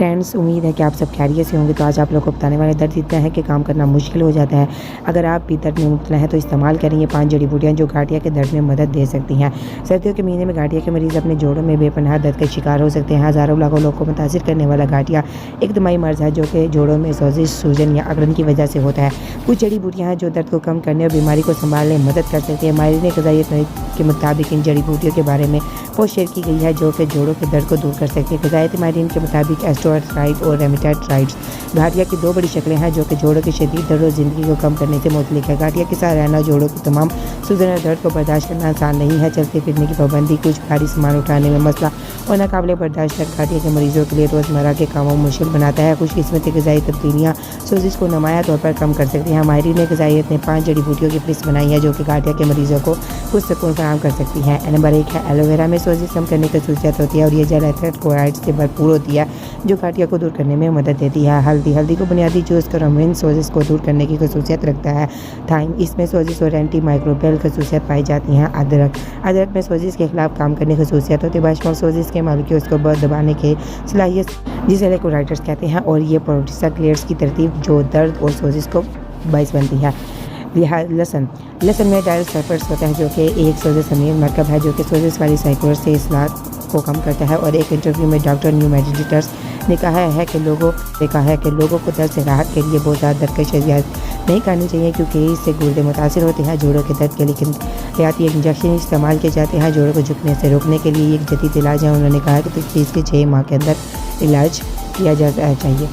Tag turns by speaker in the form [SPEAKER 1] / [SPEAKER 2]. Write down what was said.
[SPEAKER 1] Friends, उम्मीद है कि आप सब खैरियत से होंगे। तो आज आप लोग को बताने वाले दर्द इतना है कि काम करना मुश्किल हो जाता है। अगर आप भी दर्द में मुब्तला हैं तो इस्तेमाल करें ये 5 जड़ी बूटियाँ जो गाठिया के दर्द में मदद दे सकती हैं। सर्दियों के महीने में गाठिया के मरीज़ अपने जोड़ों में बेपनाह दर्द का शिकार हो सकते हैं। हज़ारों लाखों लोग को मुतासिर करने वाला गाठिया एक दमाई मर्ज़ है जो कि जोड़ों में सोजिश, सूजन या अकड़न की वजह से होता है। कुछ जड़ी बूटियाँ हैं जो दर्द को कम करने और बीमारी को संभालने में मदद कर सकती है। माहिरीन ग़िज़ाइयत के मुताबिक इन जड़ी बूटियों के बारे में पोस्ट शेयर की गई है जो कि जोड़ों के दर्द को दूर कर सकती है। ग़िज़ाइयत माहिरीन के मुताबिक ऑस्टियोआर्थराइटिस और रूमेटॉइड आर्थराइटिस गाठिया की 2 बड़ी शक्लें हैं जो कि जोड़ों की शदीद दर्द और ज़िंदगी को कम करने से मुतल्लिक़ है। गाठिया के साथ रहना जोड़ों की तमाम सूजन और दर्द को बर्दाश्त करना आसान नहीं है। चलते फिरने की पाबंदी, कुछ भारी सामान उठाने में मसला और नाकाबिले बर्दाश्त तक गाठिया के मरीजों के लिए रोज़मर्रा के कामों को मुश्किल बनाता है। खुशकिस्मती ग़िज़ाई तब्दीलियाँ सोजिश को नुमायाँ तौर पर कम कर सकती हैं। माहिरीन ग़िज़ाइयत ने 5 जड़ी बूटियों की फ़हरिस्त बनाई है जो कि गाठिया के मरीजों को कुछ सुकून फराहम कर सकती हैं। नंबर 1 है एलोवेरा में सोजिश कम करने की खसूसियत होती है और ये जेल एथेरोस्क्लेरोइड से भरपूर होती है जो गाठिया को दूर करने में मदद देती है। हल्दी को बुनियादी जूस करमिन सोजिश को दूर करने की खसूसियत रखता है। थाइम, इसमें सोजिश और एंटी माइक्रोबियल खसूसियत पाई जाती हैं। अदरक में सोजिश के खिलाफ काम करने की खसूसियत होती है। बशमूल सोजिश के मॉलिक्यूल्स को दबाने के सलाहियत जिसे लेकोराइटर्स कहते हैं और ये प्रोटीसाक्लेट्स की तरतीब जो दर्द और सोजिश को बाइस बनती है। लहसुन में डायसल्फाइड्स होता है जो कि एक सोजिश अमीर मरकब है जो कि सोजिश वाली साइक्लोर से इसलाह को कम करता है। और एक इंटरव्यू में डॉक्टर न्यू मेडिटेटर्स ने कहा है कि लोगों को दर्द से राहत के लिए बहुत ज़्यादा दर्द का शरियात नहीं करनी चाहिए क्योंकि इससे गुर्दे मुतासिर होते हैं। जोड़ों के दर्द के लिए हयाती इंजेक्शन इस्तेमाल किए जाते हैं जोड़ों को झुकने से रोकने के लिए। एक जदीद इलाज है। उन्होंने कहा कि 30 से 6 माह के अंदर इलाज किया जाना चाहिए।